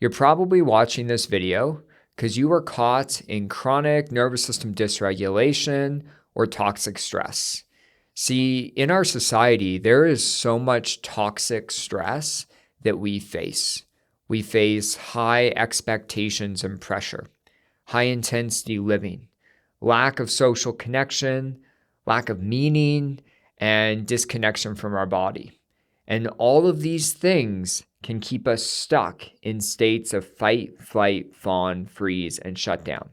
You're probably watching this video because you were caught in chronic nervous system dysregulation or toxic stress. See, in our society, there is so much toxic stress that we face. We face high expectations and pressure, high intensity living, lack of social connection, lack of meaning, and disconnection from our body. And all of these things can keep us stuck in states of fight, flight, fawn, freeze, and shutdown.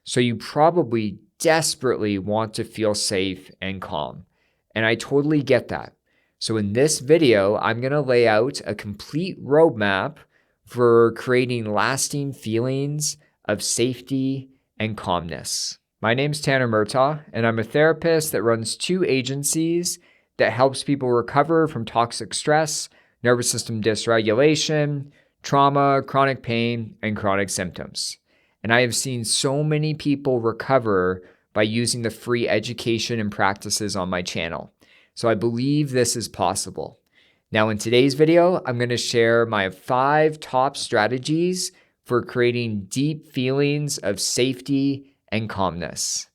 So you probably desperately want to feel safe and calm. And I totally get that. So in this video, I'm going to lay out a complete roadmap for creating lasting feelings of safety and calmness. My name's Tanner Murtaugh, and I'm a therapist that runs 2 agencies that helps people recover from toxic stress, nervous system dysregulation, trauma, chronic pain, and chronic symptoms. And I have seen so many people recover by using the free education and practices on my channel. So I believe this is possible. Now in today's video, I'm going to share my 5 top strategies for creating deep feelings of safety and calmness.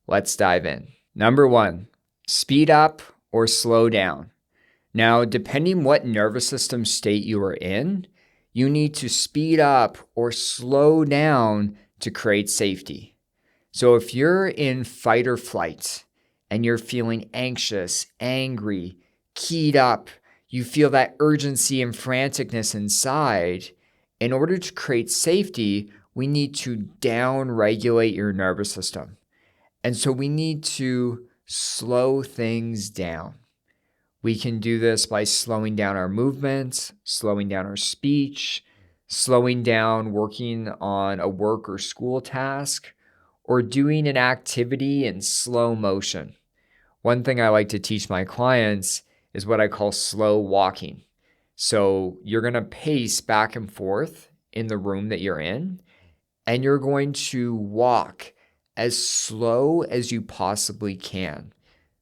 Let's dive in. Number 1, speed up or slow down. Now, depending what nervous system state you are in, you need to speed up or slow down to create safety. So if you're in fight or flight and you're feeling anxious, angry, keyed up, you feel that urgency and franticness inside, in order to create safety, we need to down-regulate your nervous system. And so we need to slow things down. We can do this by slowing down our movements, slowing down our speech, slowing down working on a work or school task, or doing an activity in slow motion. One thing I like to teach my clients is what I call slow walking. So you're going to pace back and forth in the room that you're in, and you're going to walk as slow as you possibly can.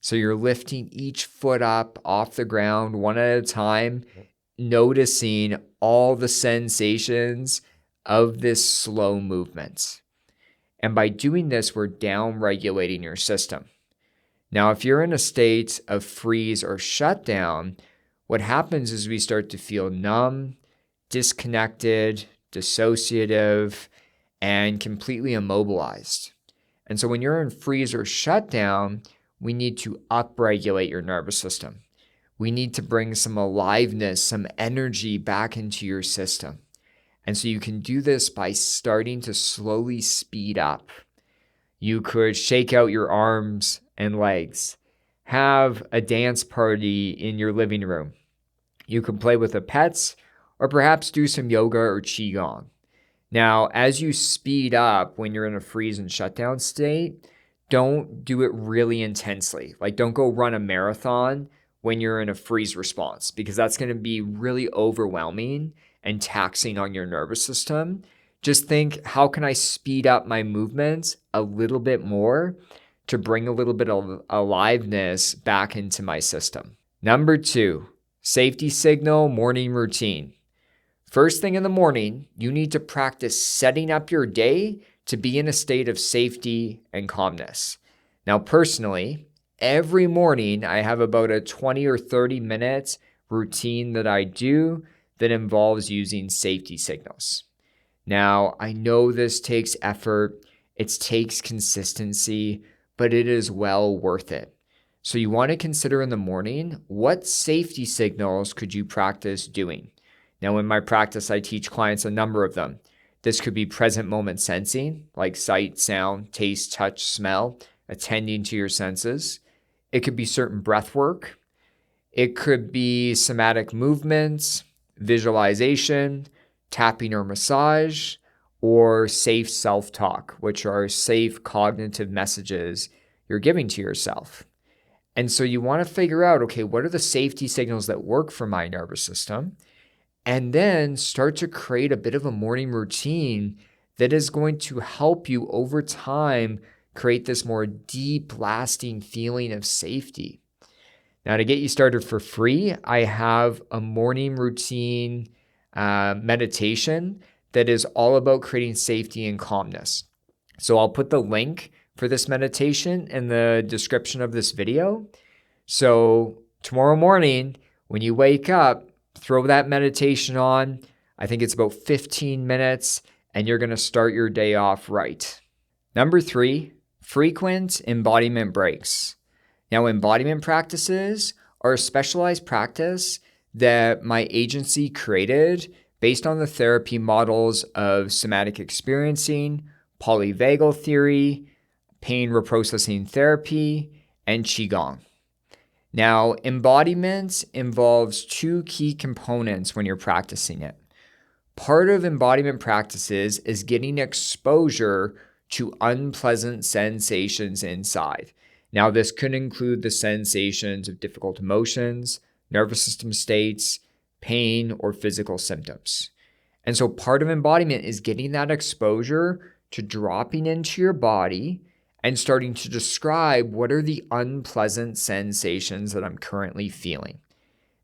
So you're lifting each foot up off the ground one at a time, noticing all the sensations of this slow movement. And by doing this, we're down-regulating your system. Now, if you're in a state of freeze or shutdown, what happens is we start to feel numb, disconnected, dissociative, and completely immobilized. And so when you're in freeze or shutdown, we need to upregulate your nervous system. We need to bring some aliveness, some energy back into your system. And so you can do this by starting to slowly speed up. You could shake out your arms and legs, have a dance party in your living room. You can play with the pets, or perhaps do some yoga or qigong. Now, as you speed up when you're in a freeze and shutdown state, don't do it really intensely. Like, don't go run a marathon when you're in a freeze response, because that's going to be really overwhelming and taxing on your nervous system. Just think, how can I speed up my movements a little bit more to bring a little bit of aliveness back into my system? Number 2, safety signal morning routine. First thing in the morning, you need to practice setting up your day to be in a state of safety and calmness. Now, personally, every morning I have about a 20 or 30 minutes routine that I do that involves using safety signals. Now, I know this takes effort, it takes consistency, but it is well worth it. So you want to consider in the morning, what safety signals could you practice doing? Now, in my practice, I teach clients a number of them. This could be present moment sensing, like sight, sound, taste, touch, smell, attending to your senses. It could be certain breath work. It could be somatic movements, visualization, tapping or massage, or safe self-talk, which are safe cognitive messages you're giving to yourself. And so you want to figure out, okay, what are the safety signals that work for my nervous system? And then start to create a bit of a morning routine that is going to help you over time create this more deep, lasting feeling of safety. Now, to get you started for free, I have a morning routine meditation that is all about creating safety and calmness. So I'll put the link for this meditation in the description of this video. So tomorrow morning, when you wake up, throw that meditation on. I think it's about 15 minutes, and you're going to start your day off right. Number 3, frequent embodiment breaks. Now, embodiment practices are a specialized practice that my agency created based on the therapy models of somatic experiencing, polyvagal theory, pain reprocessing therapy, and Qigong. Now, embodiment involves 2 key components when you're practicing it. Part of embodiment practices is getting exposure to unpleasant sensations inside. Now, this could include the sensations of difficult emotions, nervous system states, pain, or physical symptoms. And so part of embodiment is getting that exposure to dropping into your body and starting to describe what are the unpleasant sensations that I'm currently feeling.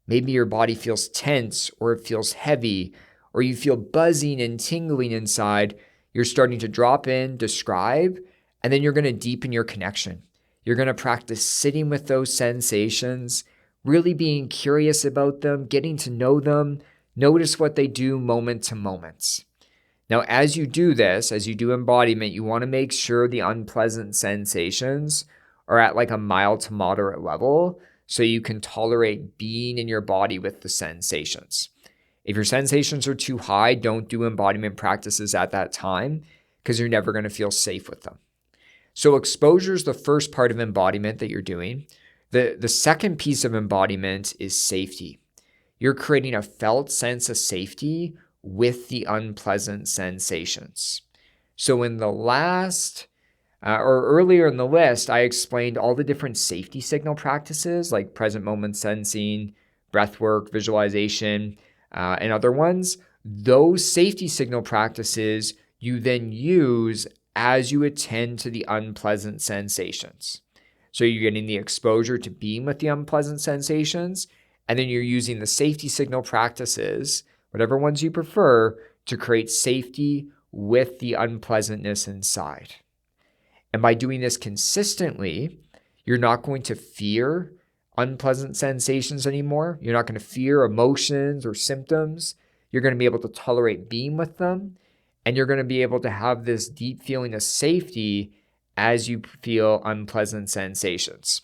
Maybe your body feels tense, or it feels heavy, or you feel buzzing and tingling inside. You're starting to drop in, describe, and then you're going to deepen your connection. You're going to practice sitting with those sensations, really being curious about them, getting to know them, notice what they do moment to moment. Now, as you do this, as you do embodiment, you want to make sure the unpleasant sensations are at like a mild to moderate level so you can tolerate being in your body with the sensations. If your sensations are too high, don't do embodiment practices at that time because you're never going to feel safe with them. So exposure is the first part of embodiment that you're doing. The second piece of embodiment is safety. You're creating a felt sense of safety with the unpleasant sensations. So in the last, or earlier in the list, I explained all the different safety signal practices like present moment sensing, breath work, visualization, and other ones. Those safety signal practices you then use as you attend to the unpleasant sensations. So you're getting the exposure to being with the unpleasant sensations, and then you're using the safety signal practices, whatever ones you prefer, to create safety with the unpleasantness inside. And by doing this consistently, you're not going to fear unpleasant sensations anymore. You're not going to fear emotions or symptoms. You're going to be able to tolerate being with them, and you're going to be able to have this deep feeling of safety as you feel unpleasant sensations.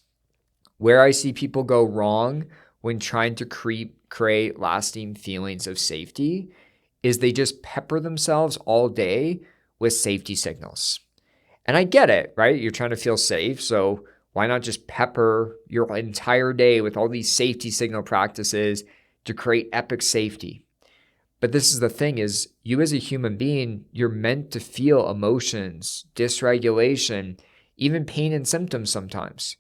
Where I see people go wrong when trying to create lasting feelings of safety is they just pepper themselves all day with safety signals. And I get it, right? You're trying to feel safe, so why not just pepper your entire day with all these safety signal practices to create epic safety? But this is the thing is, you as a human being, you're meant to feel emotions, dysregulation, even pain and symptoms sometimes.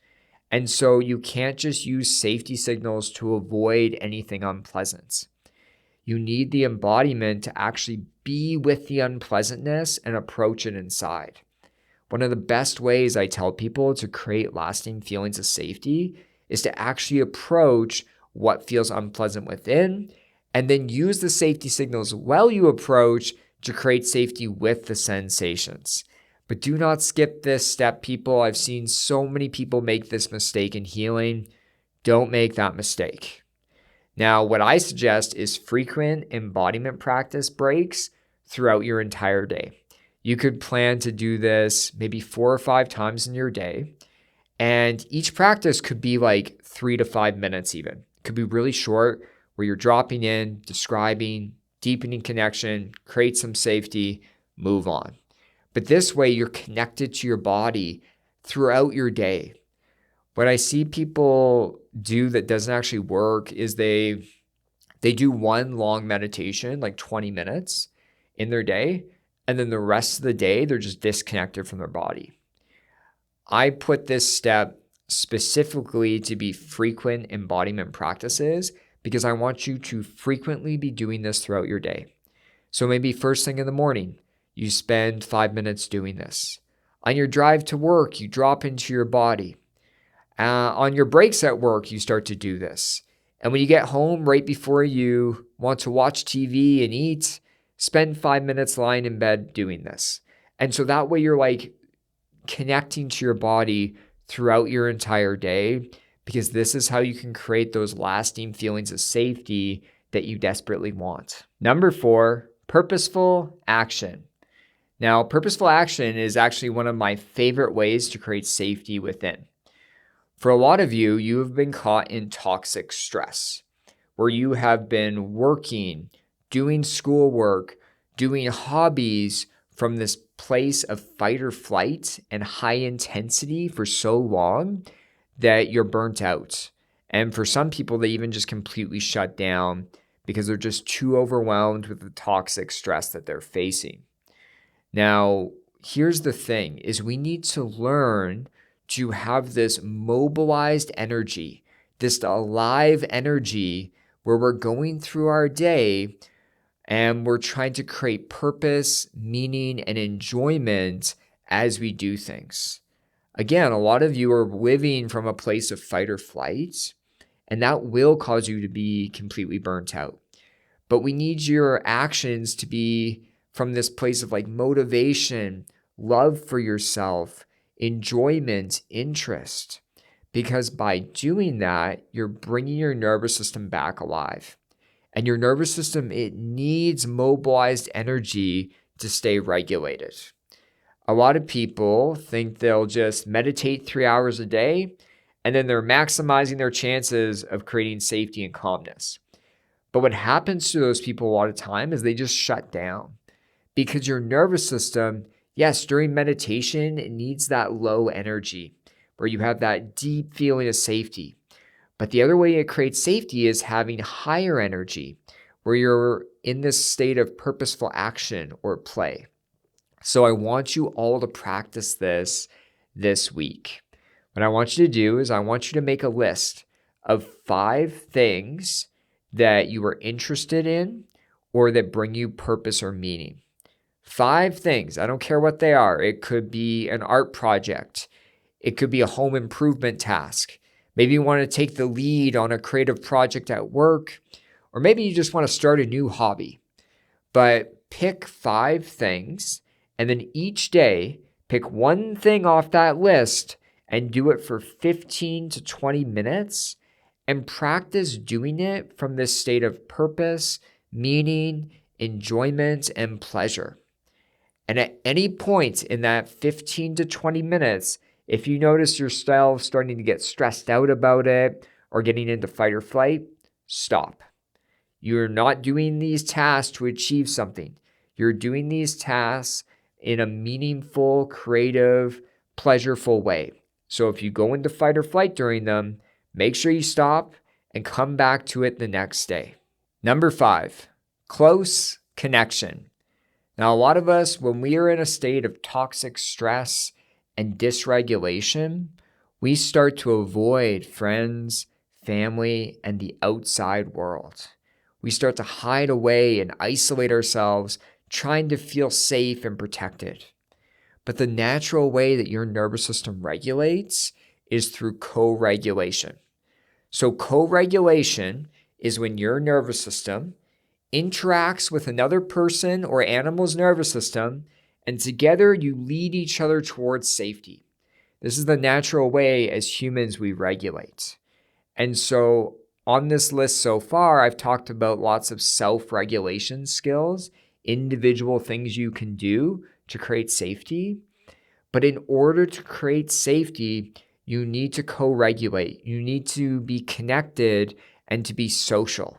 And so you can't just use safety signals to avoid anything unpleasant. You need the embodiment to actually be with the unpleasantness and approach it inside. One of the best ways I tell people to create lasting feelings of safety is to actually approach what feels unpleasant within, and then use the safety signals while you approach to create safety with the sensations. But do not skip this step, people. I've seen so many people make this mistake in healing. Don't make that mistake. Now, what I suggest is frequent embodiment practice breaks throughout your entire day. You could plan to do this maybe 4 or 5 times in your day. And each practice could be like 3 to 5 minutes even. It could be really short, where you're dropping in, describing, deepening connection, create some safety, move on. But this way, you're connected to your body throughout your day. What I see people do that doesn't actually work is they do one long meditation, like 20 minutes in their day, and then the rest of the day, they're just disconnected from their body. I put this step specifically to be frequent embodiment practices because I want you to frequently be doing this throughout your day. So maybe first thing in the morning, you spend 5 minutes doing this. On your drive to work, you drop into your body. On your breaks at work, you start to do this. And when you get home right before you want to watch TV and eat, spend 5 minutes lying in bed doing this. And so that way you're like connecting to your body throughout your entire day, because this is how you can create those lasting feelings of safety that you desperately want. Number 4, purposeful action. Now, purposeful action is actually one of my favorite ways to create safety within. For a lot of you, you have been caught in toxic stress, where you have been working, doing schoolwork, doing hobbies from this place of fight or flight and high intensity for so long that you're burnt out. And for some people, they even just completely shut down because they're just too overwhelmed with the toxic stress that they're facing. Now, here's the thing, is we need to learn to have this mobilized energy, this alive energy where we're going through our day and we're trying to create purpose, meaning, and enjoyment as we do things. Again, a lot of you are living from a place of fight or flight, and that will cause you to be completely burnt out. But we need your actions to be from this place of like motivation, love for yourself, enjoyment, interest. Because by doing that, you're bringing your nervous system back alive. And your nervous system, it needs mobilized energy to stay regulated. A lot of people think they'll just meditate 3 hours a day, and then they're maximizing their chances of creating safety and calmness. But what happens to those people a lot of time is they just shut down. Because your nervous system, yes, during meditation, it needs that low energy where you have that deep feeling of safety. But the other way it creates safety is having higher energy, where you're in this state of purposeful action or play. So I want you all to practice this week. What I want you to do is I want you to make a list of 5 things that you are interested in or that bring you purpose or meaning. 5 things. I don't care what they are. It could be an art project. It could be a home improvement task. Maybe you want to take the lead on a creative project at work, or maybe you just want to start a new hobby. But pick 5 things, and then each day, pick one thing off that list and do it for 15 to 20 minutes and practice doing it from this state of purpose, meaning, enjoyment, and pleasure. And at any point in that 15 to 20 minutes, if you notice yourself starting to get stressed out about it or getting into fight or flight, stop. You're not doing these tasks to achieve something. You're doing these tasks in a meaningful, creative, pleasureful way. So if you go into fight or flight during them, make sure you stop and come back to it the next day. Number 5, close connection. Now, a lot of us, when we are in a state of toxic stress and dysregulation, we start to avoid friends, family, and the outside world. We start to hide away and isolate ourselves, trying to feel safe and protected. But the natural way that your nervous system regulates is through co-regulation. So co-regulation is when your nervous system interacts with another person or animal's nervous system, and together you lead each other towards safety. This is the natural way as humans we regulate. And so on this list so far, I've talked about lots of self-regulation skills, individual things you can do to create safety. But in order to create safety, you need to co-regulate. You need to be connected and to be social.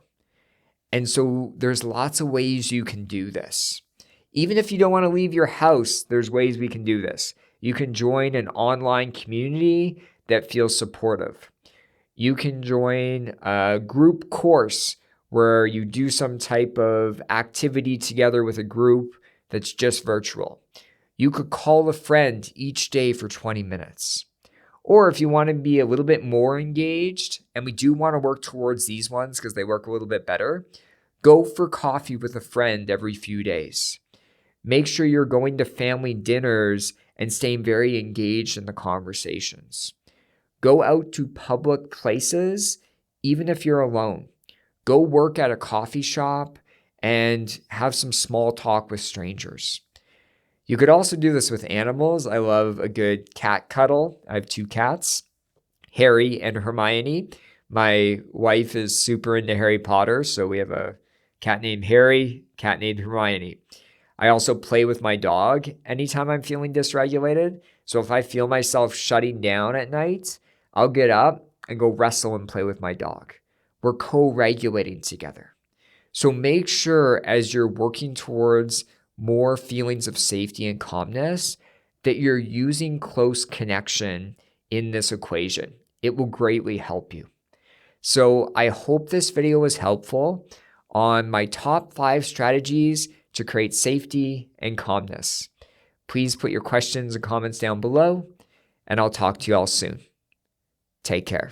And so there's lots of ways you can do this. Even if you don't want to leave your house, there's ways we can do this. You can join an online community that feels supportive. You can join a group course where you do some type of activity together with a group that's just virtual. You could call a friend each day for 20 minutes. Or if you want to be a little bit more engaged, and we do want to work towards these ones because they work a little bit better, go for coffee with a friend every few days. Make sure you're going to family dinners and staying very engaged in the conversations. Go out to public places even if you're alone. Go work at a coffee shop and have some small talk with strangers. You could also do this with animals. I love a good cat cuddle. I have 2 cats, Harry and Hermione. My wife is super into Harry Potter, so we have a cat named Harry, cat named Hermione. I also play with my dog anytime I'm feeling dysregulated. So if I feel myself shutting down at night, I'll get up and go wrestle and play with my dog. We're co-regulating together. So make sure as you're working towards more feelings of safety and calmness that you're using close connection in this equation. It will greatly help you. So I hope this video was helpful on my top 5 strategies to create safety and calmness. Please put your questions and comments down below, and I'll talk to you all soon. Take care.